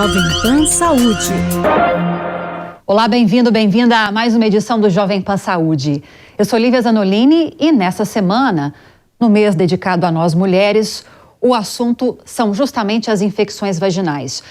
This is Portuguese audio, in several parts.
Jovem Pan Saúde. Olá, bem-vindo, bem-vinda a mais uma edição do Jovem Pan Saúde. Eu sou Lívia Zanolini e nessa semana, no mês dedicado a nós mulheres, o assunto são justamente as infecções vaginais.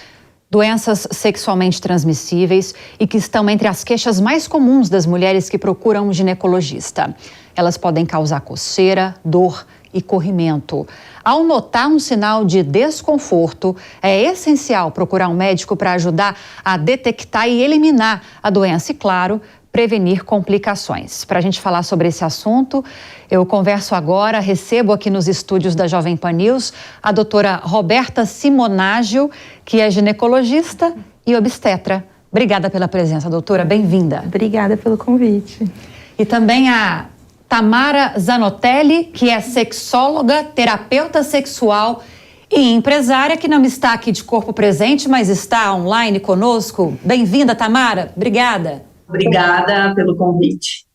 Doenças sexualmente transmissíveis e que estão entre as queixas mais comuns das mulheres que procuram um ginecologista. Elas podem causar coceira, dor e corrimento. Ao notar um sinal de desconforto, é essencial procurar um médico para ajudar a detectar e eliminar a doença e, claro, prevenir complicações. Para a gente falar sobre esse assunto, eu converso agora, recebo aqui nos estúdios da Jovem Pan News a doutora Roberta Simonaggio, que é ginecologista e obstetra. Obrigada pela presença, doutora, bem-vinda. Obrigada pelo convite. E também a Tamara Zanotelli, que é sexóloga, terapeuta sexual e empresária, que não está aqui de corpo presente, mas está online conosco. Bem-vinda, Tamara. Obrigada. Obrigada pelo convite.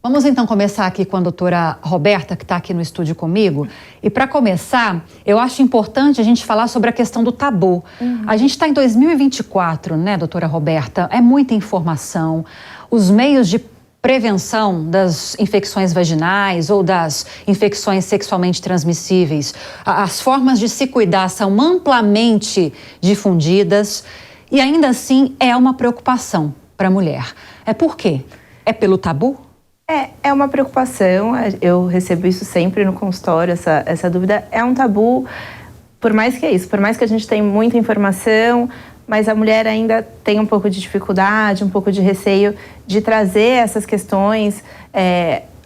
Vamos então começar aqui com a doutora Roberta, que está aqui no estúdio comigo. E para começar, eu acho importante a gente falar sobre a questão do tabu. A gente está em 2024, né, doutora Roberta? É muita informação. Os meios de prevenção das infecções vaginais ou das infecções sexualmente transmissíveis, as formas de se cuidar são amplamente difundidas e ainda assim é uma preocupação para a mulher. É por quê? É pelo tabu? É uma preocupação, eu recebo isso sempre no consultório, essa dúvida. É um tabu, por mais que é isso, por mais que a gente tenha muita informação, mas a mulher ainda tem um pouco de dificuldade, um pouco de receio de trazer essas questões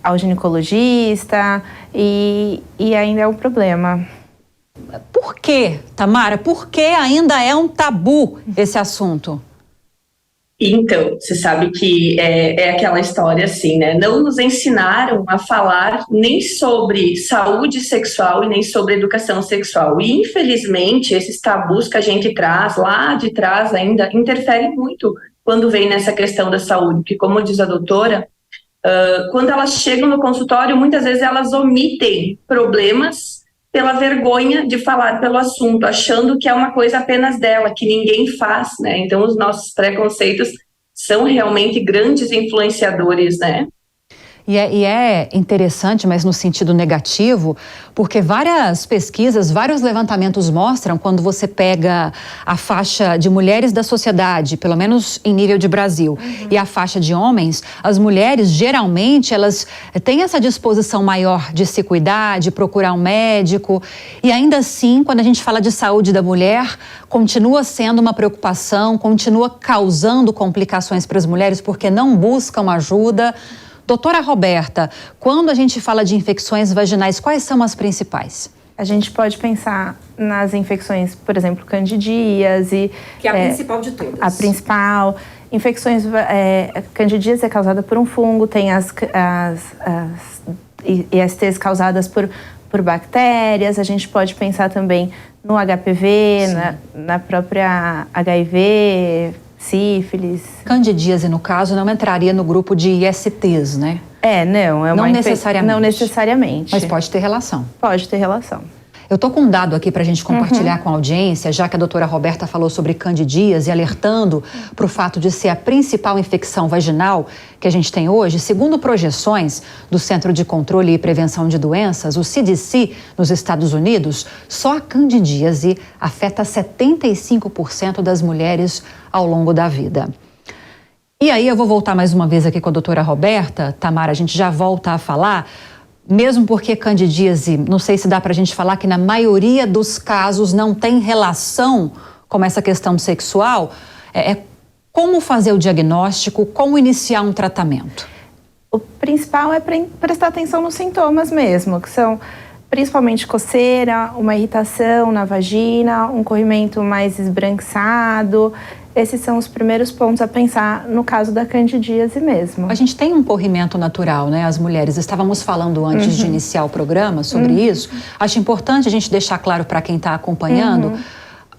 ao ginecologista e ainda é um problema. Por quê, Tamara? Por que ainda é um tabu esse assunto? Então, você sabe que é aquela história assim, né? Não nos ensinaram a falar nem sobre saúde sexual e nem sobre educação sexual. E, infelizmente, esses tabus que a gente traz lá de trás ainda interferem muito quando vem nessa questão da saúde. Porque, como diz a doutora, quando elas chegam no consultório, muitas vezes elas omitem problemas pela vergonha de falar pelo assunto, achando que é uma coisa apenas dela, que ninguém faz, né? Então, os nossos preconceitos são realmente grandes influenciadores, né? E é interessante, mas no sentido negativo, porque várias pesquisas, vários levantamentos mostram, quando você pega a faixa de mulheres da sociedade, pelo menos em nível de Brasil, e a faixa de homens, as mulheres, geralmente, elas têm essa disposição maior de se cuidar, de procurar um médico, e ainda assim, quando a gente fala de saúde da mulher, continua sendo uma preocupação, continua causando complicações para as mulheres, porque não buscam ajuda. Doutora Roberta, quando a gente fala de infecções vaginais, quais são as principais? A gente pode pensar nas infecções, por exemplo, candidíase. Que é a principal de todas. A principal. Infecções, candidíase é causada por um fungo, tem as ISTs causadas por bactérias. A gente pode pensar também no HPV, na própria HIV, sífilis. Candidíase, no caso, não entraria no grupo de ISTs, né? Não necessariamente. Não necessariamente. Mas pode ter relação. Pode ter relação. Eu estou com um dado aqui para a gente compartilhar com a audiência, já que a doutora Roberta falou sobre candidíase, alertando para o fato de ser a principal infecção vaginal que a gente tem hoje. Segundo projeções do Centro de Controle e Prevenção de Doenças, o CDC, nos Estados Unidos, só a candidíase afeta 75% das mulheres ao longo da vida. E aí eu vou voltar mais uma vez aqui com a doutora Roberta. Tamara, a gente já volta a falar. Mesmo porque candidíase, não sei se dá para a gente falar que na maioria dos casos não tem relação com essa questão sexual, como fazer o diagnóstico, como iniciar um tratamento? O principal é prestar atenção nos sintomas mesmo, que são principalmente coceira, uma irritação na vagina, um corrimento mais esbranquiçado. Esses são os primeiros pontos a pensar no caso da candidíase mesmo. A gente tem um corrimento natural, né, as mulheres. Estávamos falando antes de iniciar o programa sobre isso. Acho importante a gente deixar claro para quem está acompanhando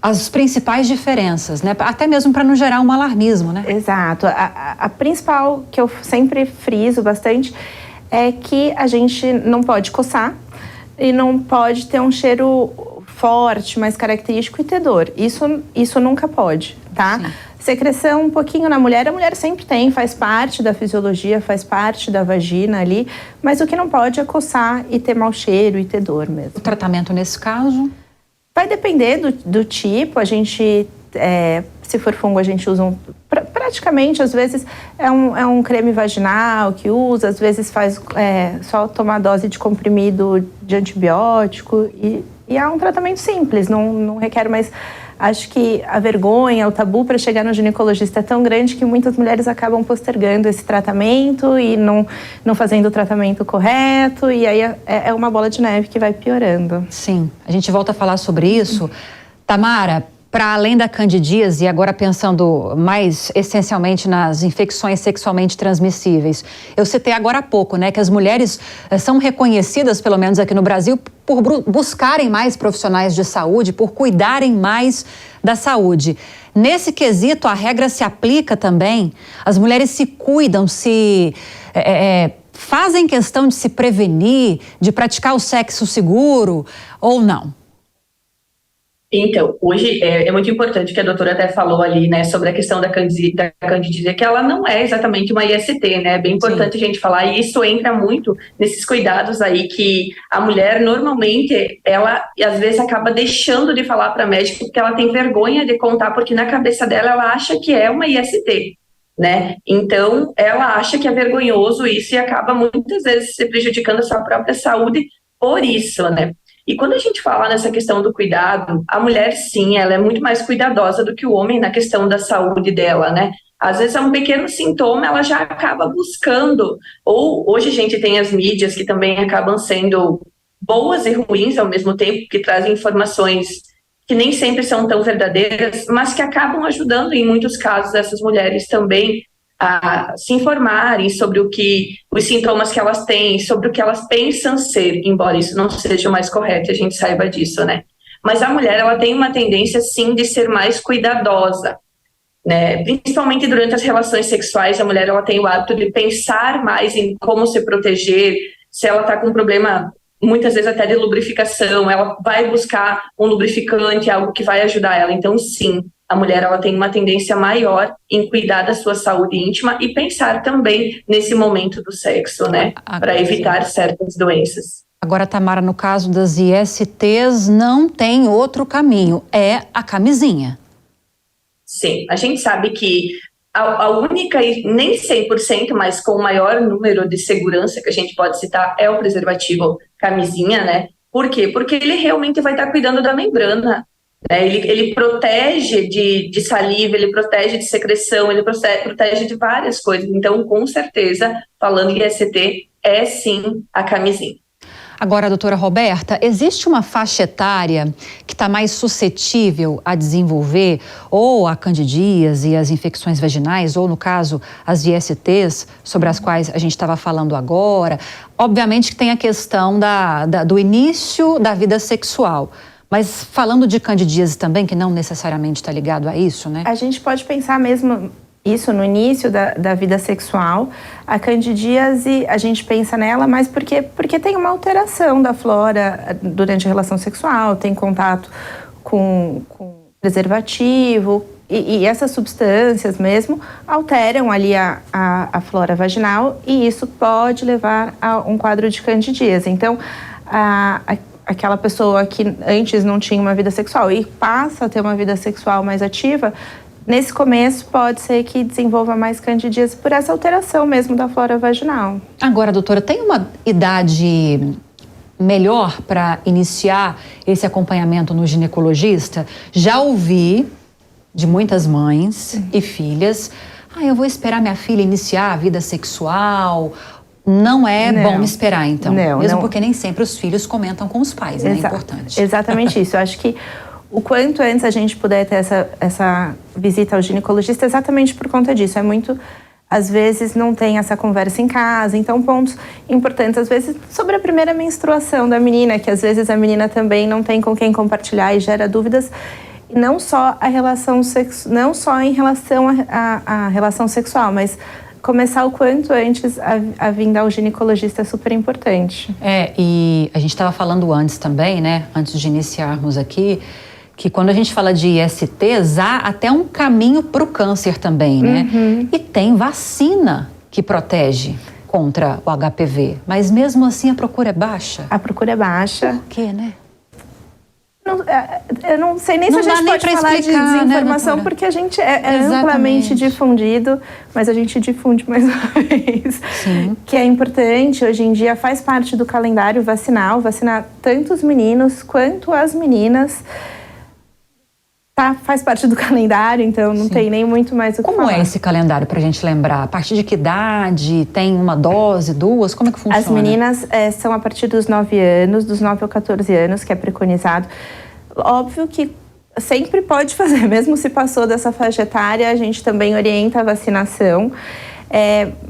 as principais diferenças, né? Até mesmo para não gerar um alarmismo, né? Exato. A principal, que eu sempre friso bastante, é que a gente não pode coçar e não pode ter um cheiro forte, mais característico e ter dor. Isso nunca pode, tá? Sim. Secreção um pouquinho na mulher, a mulher sempre tem, faz parte da fisiologia, faz parte da vagina ali, mas o que não pode é coçar e ter mau cheiro e ter dor mesmo. O tratamento nesse caso? Vai depender do tipo, a gente, se for fungo, a gente usa praticamente, às vezes, é um creme vaginal que usa, às vezes faz só tomar dose de comprimido de antibiótico e é um tratamento simples, não requer mais. Acho que a vergonha, o tabu para chegar no ginecologista é tão grande que muitas mulheres acabam postergando esse tratamento e não fazendo o tratamento correto. E aí é uma bola de neve que vai piorando. Sim, a gente volta a falar sobre isso. Tamara, para além da candidíase, e agora pensando mais essencialmente nas infecções sexualmente transmissíveis, eu citei agora há pouco, né, que as mulheres são reconhecidas, pelo menos aqui no Brasil, por buscarem mais profissionais de saúde, por cuidarem mais da saúde. Nesse quesito, a regra se aplica também? As mulheres se cuidam, fazem questão de se prevenir, de praticar o sexo seguro ou não? Então, hoje é muito importante que a doutora até falou ali, né, sobre a questão da candidíase, que ela não é exatamente uma IST, né, é bem importante Sim. a gente falar, e isso entra muito nesses cuidados aí que a mulher, normalmente, ela às vezes acaba deixando de falar para a médica porque ela tem vergonha de contar, porque na cabeça dela ela acha que é uma IST, né, então ela acha que é vergonhoso isso e acaba muitas vezes se prejudicando a sua própria saúde por isso, né. E quando a gente fala nessa questão do cuidado, a mulher, sim, ela é muito mais cuidadosa do que o homem na questão da saúde dela, né? Às vezes é um pequeno sintoma, ela já acaba buscando. Ou hoje a gente tem as mídias que também acabam sendo boas e ruins ao mesmo tempo, que trazem informações que nem sempre são tão verdadeiras, mas que acabam ajudando, em muitos casos, essas mulheres também a se informarem sobre os sintomas que elas têm, sobre o que elas pensam ser, embora isso não seja o mais correto, a gente saiba disso, né? Mas a mulher, ela tem uma tendência, sim, de ser mais cuidadosa, né? Principalmente durante as relações sexuais, a mulher, ela tem o hábito de pensar mais em como se proteger, se ela está com um problema, muitas vezes até de lubrificação, ela vai buscar um lubrificante, algo que vai ajudar ela. Então, sim, a mulher, ela tem uma tendência maior em cuidar da sua saúde íntima e pensar também nesse momento do sexo, né? Para evitar certas doenças. Agora, Tamara, no caso das ISTs, não tem outro caminho, é a camisinha. Sim, a gente sabe que a única, e nem 100%, mas com o maior número de segurança que a gente pode citar é o preservativo camisinha, né? Por quê? Porque ele realmente vai estar cuidando da membrana. Ele protege de saliva, ele protege de secreção, ele protege de várias coisas. Então, com certeza, falando em IST, é sim a camisinha. Agora, doutora Roberta, existe uma faixa etária que está mais suscetível a desenvolver ou a candidíase e as infecções vaginais, ou no caso, as ISTs, sobre as quais a gente estava falando agora? Obviamente que tem a questão do início da vida sexual. Mas falando de candidíase também, que não necessariamente está ligado a isso, né? A gente pode pensar mesmo isso no início da vida sexual. A candidíase, a gente pensa nela, mas porque tem uma alteração da flora durante a relação sexual, tem contato com preservativo, e essas substâncias mesmo alteram ali a flora vaginal, e isso pode levar a um quadro de candidíase. Então, aquela pessoa que antes não tinha uma vida sexual e passa a ter uma vida sexual mais ativa, nesse começo pode ser que desenvolva mais candidíase por essa alteração mesmo da flora vaginal. Agora, doutora, tem uma idade melhor para iniciar esse acompanhamento no ginecologista? Já ouvi de muitas mães e filhas, eu vou esperar minha filha iniciar a vida sexual. Não é bom esperar, então. Mesmo porque nem sempre os filhos comentam com os pais, né? É importante. Exatamente isso. Eu acho que o quanto antes a gente puder ter essa visita ao ginecologista, exatamente por conta disso. É muito, às vezes, não tem essa conversa em casa. Então, pontos importantes, às vezes, sobre a primeira menstruação da menina, que às vezes a menina também não tem com quem compartilhar e gera dúvidas. Não só em relação à relação sexual, mas começar o quanto antes a vinda ao ginecologista é super importante. E a gente estava falando antes também, né? Antes de iniciarmos aqui, que quando a gente fala de ISTs, há até um caminho para o câncer também, né? E tem vacina que protege contra o HPV, mas mesmo assim a procura é baixa? A procura é baixa. Por quê, né? Eu não sei nem se a gente pode falar de desinformação, né, porque a gente é amplamente difundido, mas a gente difunde mais uma vez. Sim. Que é importante, hoje em dia faz parte do calendário vacinal, vacinar tanto os meninos quanto as meninas. Faz parte do calendário, então não tem nem muito mais o que falar. Como é esse calendário, pra gente lembrar? A partir de que idade? Tem uma dose, duas? Como é que funciona? As meninas são a partir dos 9 anos, dos 9 ou 14 anos, que é preconizado. Óbvio que sempre pode fazer, mesmo se passou dessa faixa etária, a gente também orienta a vacinação.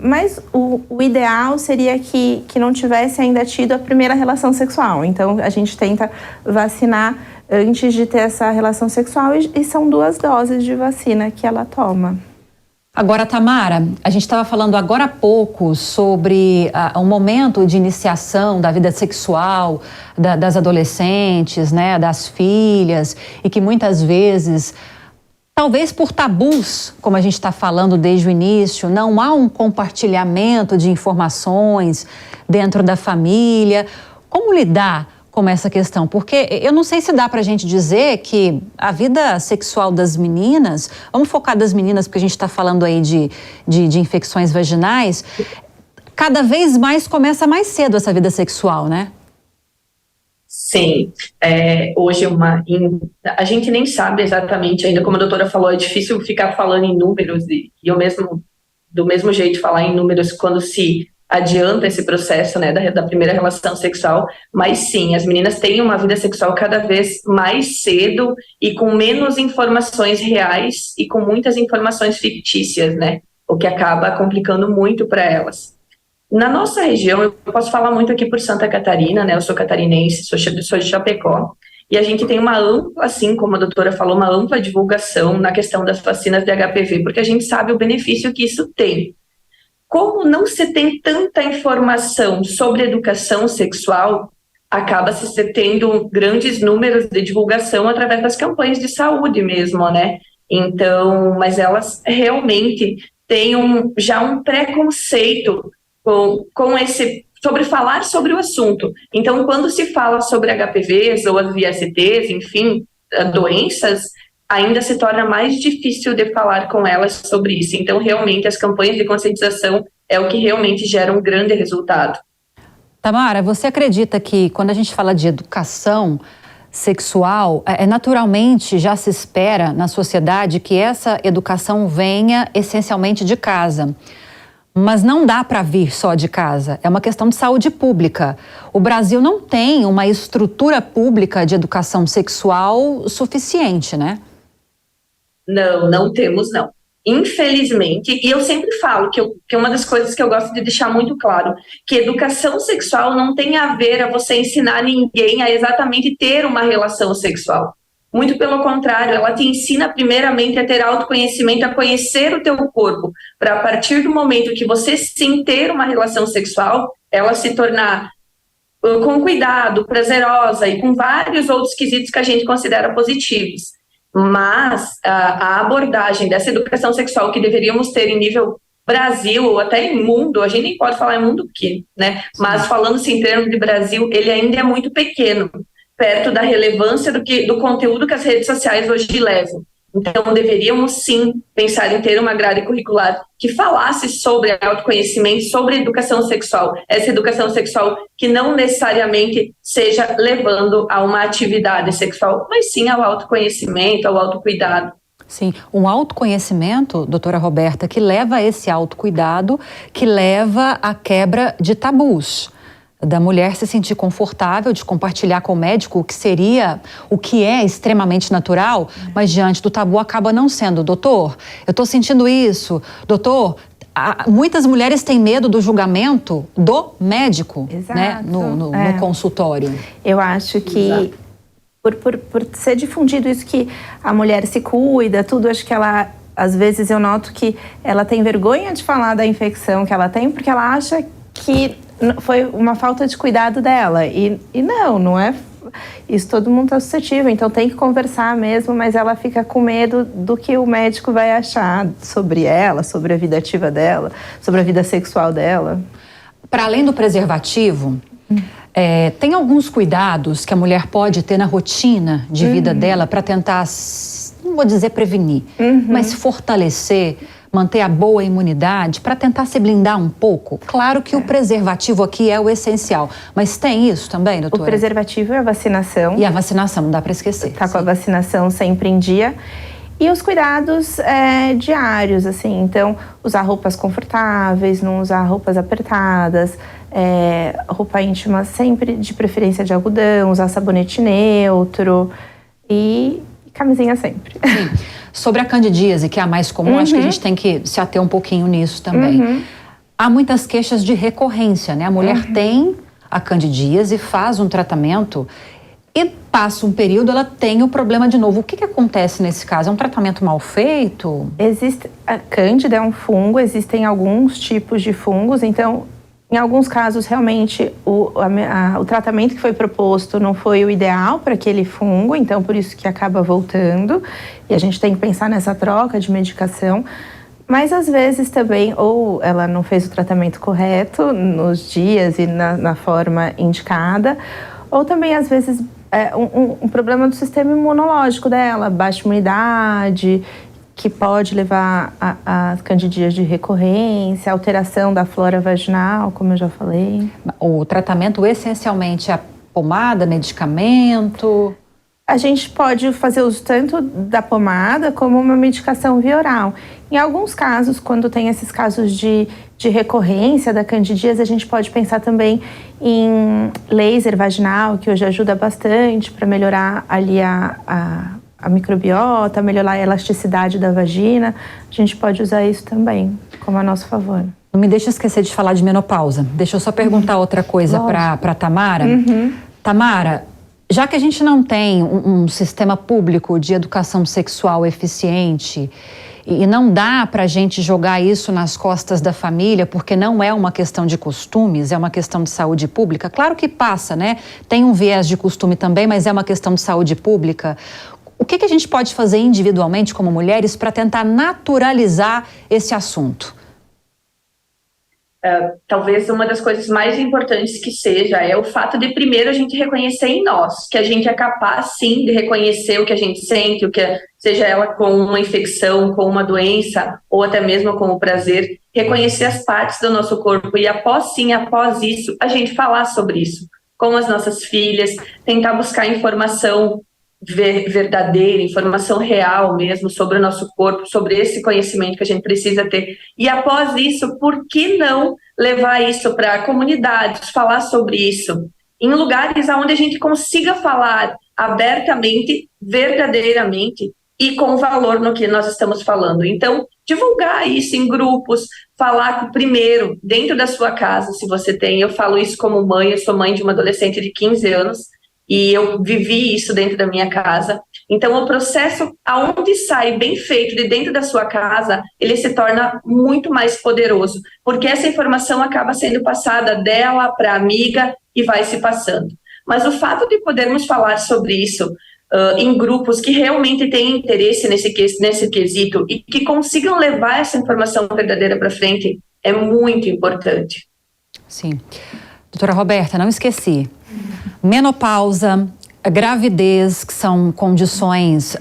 Mas o ideal seria que não tivesse ainda tido a primeira relação sexual. Então, a gente tenta vacinar antes de ter essa relação sexual e são 2 doses de vacina que ela toma. Agora, Tamara, a gente estava falando agora há pouco sobre o momento de iniciação da vida sexual das adolescentes, né, das filhas, e que muitas vezes, talvez por tabus, como a gente está falando desde o início, não há um compartilhamento de informações dentro da família. Como lidar com essa questão? Porque eu não sei se dá para a gente dizer que a vida sexual das meninas, vamos focar das meninas porque a gente está falando aí de infecções vaginais, cada vez mais começa mais cedo essa vida sexual, né? Sim, hoje a gente nem sabe exatamente ainda, como a doutora falou, é difícil ficar falando em números e eu mesmo, do mesmo jeito, falar em números quando se adianta esse processo, né, da primeira relação sexual, mas sim, as meninas têm uma vida sexual cada vez mais cedo e com menos informações reais e com muitas informações fictícias, né, o que acaba complicando muito para elas. Na nossa região, eu posso falar muito aqui por Santa Catarina, né, eu sou catarinense, sou de Chapecó, e a gente tem uma ampla, assim como a doutora falou, uma ampla divulgação na questão das vacinas de HPV, porque a gente sabe o benefício que isso tem. Como não se tem tanta informação sobre educação sexual, acaba-se tendo grandes números de divulgação através das campanhas de saúde mesmo, né? Então, mas elas realmente têm já um preconceito com esse, sobre falar sobre o assunto. Então, quando se fala sobre HPVs ou as ISTs, enfim, doenças, ainda se torna mais difícil de falar com elas sobre isso. Então, realmente, as campanhas de conscientização é o que realmente gera um grande resultado. Tamara, você acredita que quando a gente fala de educação sexual, naturalmente já se espera na sociedade que essa educação venha essencialmente de casa? Mas não dá para vir só de casa, é uma questão de saúde pública. O Brasil não tem uma estrutura pública de educação sexual suficiente, né? Não temos, não. Infelizmente, e eu sempre falo que uma das coisas que eu gosto de deixar muito claro, que educação sexual não tem a ver a você ensinar ninguém a exatamente ter uma relação sexual. Muito pelo contrário, ela te ensina primeiramente a ter autoconhecimento, a conhecer o teu corpo, para a partir do momento que você sim ter uma relação sexual, ela se tornar com cuidado, prazerosa e com vários outros quesitos que a gente considera positivos. Mas a abordagem dessa educação sexual que deveríamos ter em nível Brasil ou até em mundo, a gente nem pode falar em mundo porque, né? Mas falando-se em termos de Brasil, ele ainda é muito pequeno, perto da relevância do conteúdo que as redes sociais hoje levam. Então, deveríamos sim pensar em ter uma grade curricular que falasse sobre autoconhecimento, sobre educação sexual. Essa educação sexual que não necessariamente seja levando a uma atividade sexual, mas sim ao autoconhecimento, ao autocuidado. Sim, um autoconhecimento, doutora Roberta, que leva a esse autocuidado, que leva à quebra de tabus. Da mulher se sentir confortável de compartilhar com o médico o que é extremamente natural, mas diante do tabu acaba não sendo. Doutor, eu estou sentindo isso. Doutor, muitas mulheres têm medo do julgamento do médico, né, no consultório. Eu acho que por ser difundido isso que a mulher se cuida, tudo, acho que ela às vezes eu noto que ela tem vergonha de falar da infecção que ela tem, porque ela acha que foi uma falta de cuidado dela. E não é. Isso todo mundo está suscetível, então tem que conversar mesmo, mas ela fica com medo do que o médico vai achar sobre ela, sobre a vida ativa dela, sobre a vida sexual dela. Para além do preservativo, tem alguns cuidados que a mulher pode ter na rotina de vida dela para tentar, não vou dizer prevenir, mas fortalecer, manter a boa imunidade, para tentar se blindar um pouco? Claro que o preservativo aqui é o essencial, mas tem isso também, doutora? O preservativo é a vacinação. E a vacinação, não dá para esquecer. Tá com a vacinação sempre em dia. E os cuidados diários, assim, então, usar roupas confortáveis, não usar roupas apertadas, roupa íntima sempre de preferência de algodão, usar sabonete neutro e camisinha sempre. Sim. Sobre a candidíase, que é a mais comum, acho que a gente tem que se ater um pouquinho nisso também. Há muitas queixas de recorrência, né? A mulher tem a candidíase, faz um tratamento e passa um período, ela tem o problema de novo. O que acontece nesse caso? É um tratamento mal feito? A cândida é um fungo, existem alguns tipos de fungos, então, em alguns casos, realmente, o tratamento que foi proposto não foi o ideal para aquele fungo, então, por isso que acaba voltando. E a gente tem que pensar nessa troca de medicação. Mas, às vezes, também, ou ela não fez o tratamento correto nos dias e na forma indicada, ou também, às vezes, um problema do sistema imunológico dela, baixa imunidade, que pode levar a candidíase de recorrência, alteração da flora vaginal, como eu já falei. O tratamento essencialmente é a pomada, medicamento? A gente pode fazer uso tanto da pomada como uma medicação via oral. Em alguns casos, quando tem esses casos de recorrência da candidíase, a gente pode pensar também em laser vaginal, que hoje ajuda bastante para melhorar ali a microbiota, melhorar a elasticidade da vagina. A gente pode usar isso também, como a nosso favor. Não me deixa esquecer de falar de menopausa. Deixa eu só perguntar outra coisa para Tamara. Tamara, já que a gente não tem um sistema público de educação sexual eficiente e não dá para a gente jogar isso nas costas da família, porque não é uma questão de costumes, é uma questão de saúde pública. Claro que passa, né? Tem um viés de costume também, mas é uma questão de saúde pública. O que a gente pode fazer individualmente como mulheres para tentar naturalizar esse assunto? Talvez uma das coisas mais importantes que seja é o fato de primeiro a gente reconhecer em nós, que a gente é capaz sim de reconhecer o que a gente sente, seja ela com uma infecção, com uma doença ou até mesmo com o prazer, reconhecer as partes do nosso corpo e após isso, a gente falar sobre isso com as nossas filhas, tentar buscar informação verdadeira, informação real mesmo sobre o nosso corpo, sobre esse conhecimento que a gente precisa ter. E após isso, por que não levar isso para comunidades, falar sobre isso, em lugares onde a gente consiga falar abertamente, verdadeiramente e com valor no que nós estamos falando. Então, divulgar isso em grupos, falar primeiro dentro da sua casa, se você tem. Eu falo isso como mãe, eu sou mãe de uma adolescente de 15 anos, e eu vivi isso dentro da minha casa. Então, o processo, aonde sai bem feito de dentro da sua casa, ele se torna muito mais poderoso, porque essa informação acaba sendo passada dela para a amiga e vai se passando. Mas o fato de podermos falar sobre isso em grupos que realmente têm interesse nesse quesito e que consigam levar essa informação verdadeira para frente é muito importante. Sim. Doutora Roberta, não esqueci. Menopausa, gravidez, que são condições,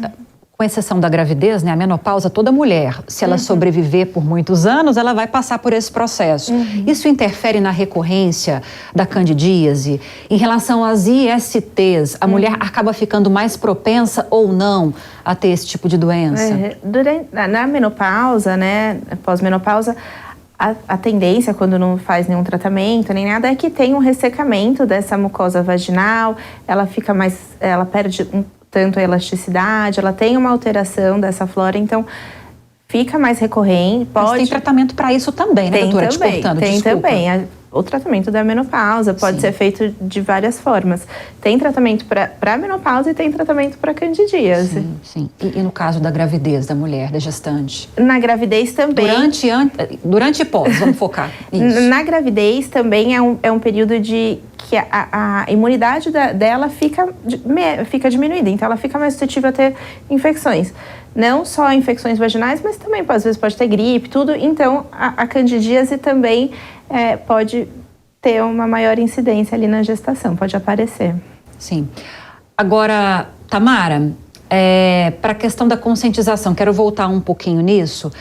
com exceção da gravidez, né? A menopausa, toda mulher, se ela sobreviver por muitos anos, ela vai passar por esse processo. Isso interfere na recorrência da candidíase? Em relação às ISTs, a mulher acaba ficando mais propensa ou não a ter esse tipo de doença? Na menopausa, né, pós-menopausa, a tendência, quando não faz nenhum tratamento, nem nada, é que tem um ressecamento dessa mucosa vaginal, ela perde tanto a elasticidade, ela tem uma alteração dessa flora, então fica mais recorrente. Mas tem tratamento para isso também, né, doutora? Tem também. o tratamento da menopausa pode ser feito de várias formas. Tem tratamento para menopausa e tem tratamento para candidíase. Sim. E no caso da gravidez da mulher, da gestante? Na gravidez também. Durante e pós, vamos focar. Isso. Na gravidez também é um período de que a imunidade dela fica diminuída, então ela fica mais suscetível a ter infecções. Não só infecções vaginais, mas também às vezes pode ter gripe, tudo. Então a candidíase também pode ter uma maior incidência ali na gestação, pode aparecer. Sim. Agora, Tamara, para a questão da conscientização, quero voltar um pouquinho nisso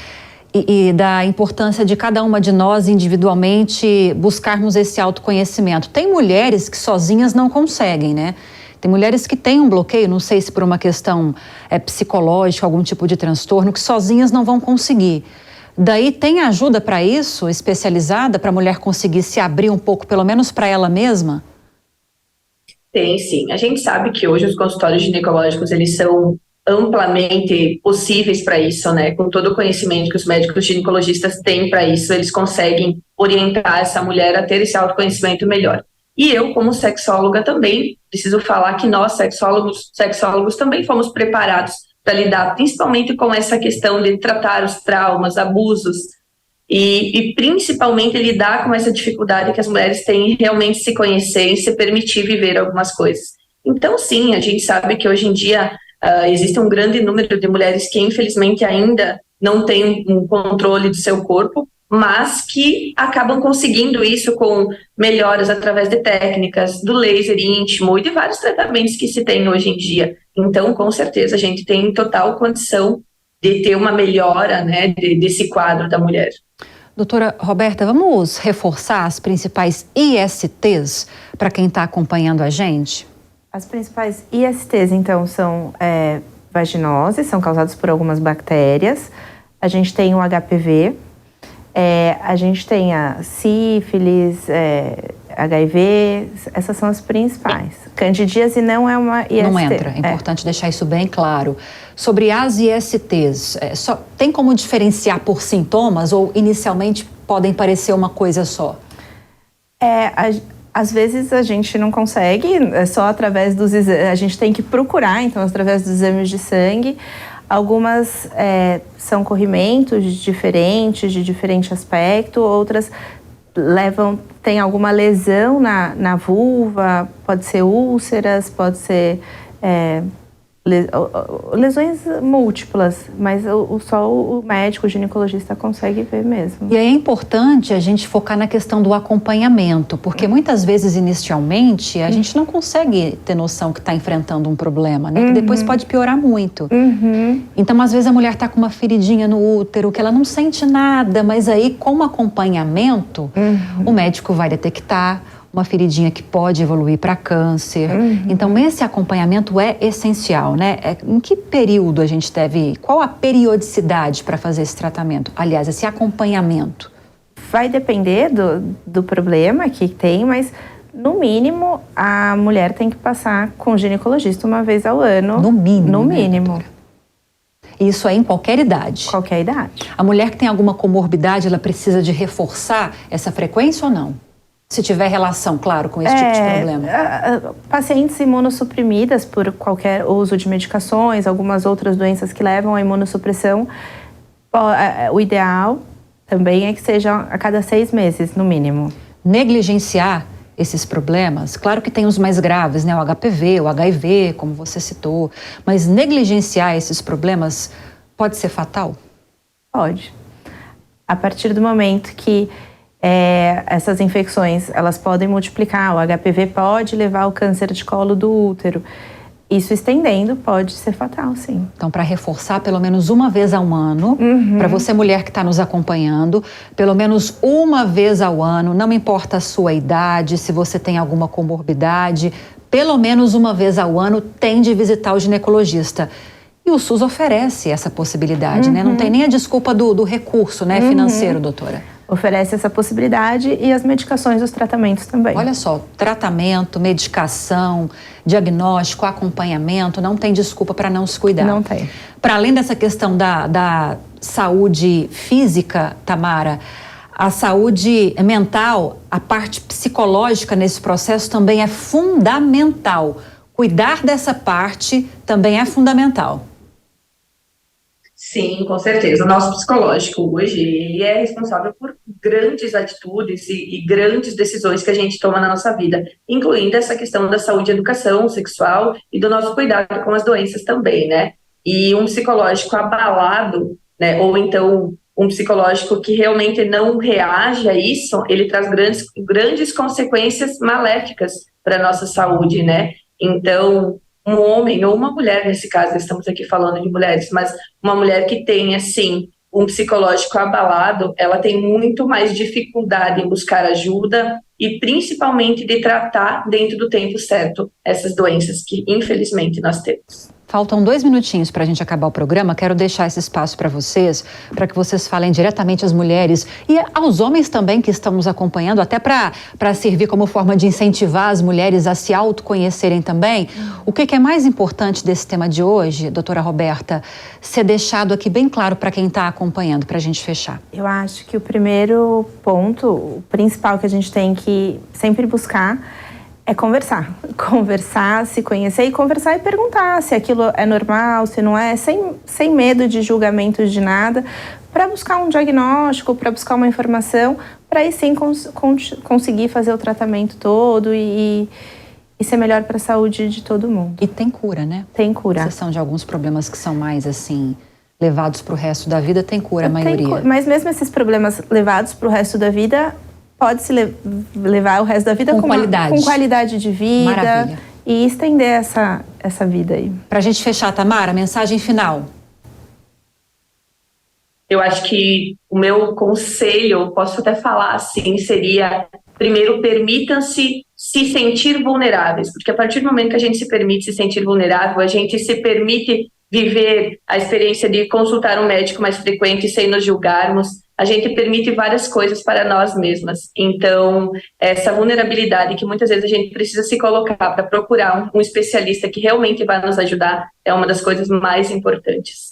e da importância de cada uma de nós individualmente buscarmos esse autoconhecimento. Tem mulheres que sozinhas não conseguem, né? Tem mulheres que têm um bloqueio, não sei se por uma questão psicológica, algum tipo de transtorno, que sozinhas não vão conseguir. Daí tem ajuda para isso, especializada, para a mulher conseguir se abrir um pouco, pelo menos para ela mesma? Tem, sim. A gente sabe que hoje os consultórios ginecológicos, eles são amplamente possíveis para isso, né? Com todo o conhecimento que os médicos ginecologistas têm para isso, eles conseguem orientar essa mulher a ter esse autoconhecimento melhor. E eu, como sexóloga, também preciso falar que nós, sexólogos também fomos preparados para lidar principalmente com essa questão de tratar os traumas, abusos e principalmente lidar com essa dificuldade que as mulheres têm em realmente se conhecer e se permitir viver algumas coisas. Então, sim, a gente sabe que hoje em dia existe um grande número de mulheres que infelizmente ainda não têm um controle do seu corpo, mas que acabam conseguindo isso com melhoras através de técnicas, do laser íntimo e de vários tratamentos que se tem hoje em dia. Então, com certeza, a gente tem total condição de ter uma melhora, né, desse quadro da mulher. Doutora Roberta, vamos reforçar as principais ISTs para quem está acompanhando a gente? As principais ISTs, então, são vaginoses, são causadas por algumas bactérias. A gente tem o HPV, a gente tem a sífilis, HIV, essas são as principais. Candidíase não é uma IST. Não entra, é importante deixar isso bem claro. Sobre as ISTs, tem como diferenciar por sintomas ou inicialmente podem parecer uma coisa só? Às vezes a gente não consegue, só através dos exames, a gente tem que procurar, então, através dos exames de sangue. Algumas são corrimentos diferentes, de diferente aspecto, outras tem alguma lesão na vulva, pode ser úlceras, pode ser lesões múltiplas, mas só o médico, o ginecologista consegue ver mesmo. E aí é importante a gente focar na questão do acompanhamento, porque muitas vezes, inicialmente, a gente não consegue ter noção que está enfrentando um problema, né? Que depois pode piorar muito. Então, às vezes, a mulher está com uma feridinha no útero, que ela não sente nada, mas aí, com o acompanhamento, o médico vai detectar uma feridinha que pode evoluir para câncer. Então, esse acompanhamento é essencial, né? Em que período a gente deve... Qual a periodicidade para fazer esse tratamento? Aliás, esse acompanhamento. Vai depender do problema que tem, mas, no mínimo, a mulher tem que passar com o ginecologista uma vez ao ano. No mínimo, No né, mínimo. doutora? Isso é em qualquer idade? Qualquer idade. A mulher que tem alguma comorbidade, ela precisa de reforçar essa frequência ou não? Se tiver relação, claro, com esse tipo de problema. Pacientes imunossuprimidas por qualquer uso de medicações, algumas outras doenças que levam à imunossupressão, o ideal também é que seja a cada 6 meses, no mínimo. Negligenciar esses problemas, claro que tem os mais graves, né? O HPV, o HIV, como você citou, mas negligenciar esses problemas pode ser fatal? Pode. A partir do momento que essas infecções, elas podem multiplicar, o HPV pode levar ao câncer de colo do útero. Isso estendendo pode ser fatal, sim. Então, para reforçar pelo menos uma vez ao ano, para você mulher que está nos acompanhando, pelo menos uma vez ao ano, não importa a sua idade, se você tem alguma comorbidade, pelo menos uma vez ao ano tem de visitar o ginecologista. E o SUS oferece essa possibilidade, né? Não tem nem a desculpa do recurso, né, financeiro, doutora. Oferece essa possibilidade e as medicações, os tratamentos também. Olha só, tratamento, medicação, diagnóstico, acompanhamento, não tem desculpa para não se cuidar. Não tem. Para além dessa questão da saúde física, Tamara, a saúde mental, a parte psicológica nesse processo também é fundamental. Cuidar dessa parte também é fundamental. Sim, com certeza. O nosso psicológico hoje, ele é responsável por grandes atitudes e grandes decisões que a gente toma na nossa vida, incluindo essa questão da saúde e educação sexual e do nosso cuidado com as doenças também, né? E um psicológico abalado, né, ou então um psicológico que realmente não reage a isso, ele traz grandes consequências maléficas para a nossa saúde, né? Então, um homem ou uma mulher, nesse caso, estamos aqui falando de mulheres, mas uma mulher que tem, assim, um psicológico abalado, ela tem muito mais dificuldade em buscar ajuda e principalmente de tratar dentro do tempo certo essas doenças que, infelizmente, nós temos. Faltam 2 minutinhos para a gente acabar o programa. Quero deixar esse espaço para vocês, para que vocês falem diretamente às mulheres e aos homens também que estão nos acompanhando, até para servir como forma de incentivar as mulheres a se autoconhecerem também. O que é mais importante desse tema de hoje, doutora Roberta, ser deixado aqui bem claro para quem está acompanhando, para a gente fechar? Eu acho que o primeiro ponto, o principal que a gente tem que sempre buscar é conversar, se conhecer e conversar e perguntar se aquilo é normal, se não é, sem medo de julgamentos de nada, para buscar um diagnóstico, para buscar uma informação, para aí sim conseguir fazer o tratamento todo e ser melhor para a saúde de todo mundo. E tem cura, né? Tem cura. Exceção de alguns problemas que são mais assim, levados para o resto da vida, tem cura a maioria. Mas mesmo esses problemas levados para o resto da vida, pode-se levar o resto da vida com qualidade de vida. Maravilha. E estender essa vida aí. Para a gente fechar, Tamara, mensagem final. Eu acho que o meu conselho, posso até falar assim, seria, primeiro, permitam-se se sentir vulneráveis, porque a partir do momento que a gente se permite se sentir vulnerável, a gente se permite viver a experiência de consultar um médico mais frequente sem nos julgarmos, a gente permite várias coisas para nós mesmas. Então, essa vulnerabilidade que muitas vezes a gente precisa se colocar para procurar um especialista que realmente vai nos ajudar é uma das coisas mais importantes.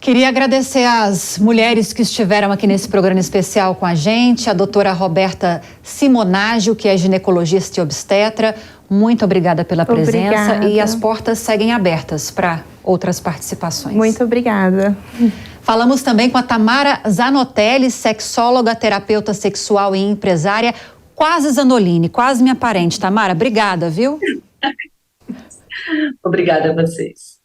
Queria agradecer às mulheres que estiveram aqui nesse programa especial com a gente, a doutora Roberta Simonaggio, que é ginecologista e obstetra. Muito obrigada pela presença. Obrigada. E as portas seguem abertas para outras participações. Muito obrigada. Falamos também com a Tamara Zanotelli, sexóloga, terapeuta sexual e empresária, quase Zanolini, quase minha parente. Tamara, obrigada, viu? Obrigada a vocês.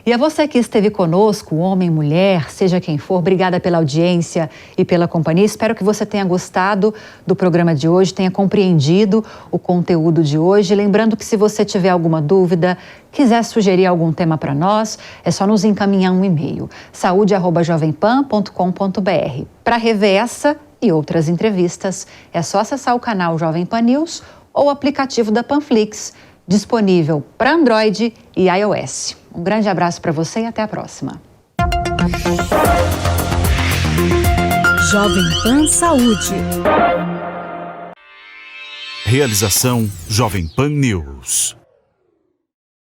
E a você que esteve conosco, homem, mulher, seja quem for, obrigada pela audiência e pela companhia. Espero que você tenha gostado do programa de hoje, tenha compreendido o conteúdo de hoje. Lembrando que se você tiver alguma dúvida, quiser sugerir algum tema para nós, é só nos encaminhar um e-mail, saude@jovempan.com.br. Para rever essa e outras entrevistas, é só acessar o canal Jovem Pan News ou o aplicativo da Panflix, disponível para Android e iOS. Um grande abraço para você e até a próxima. Jovem Pan Saúde. Realização Jovem Pan News.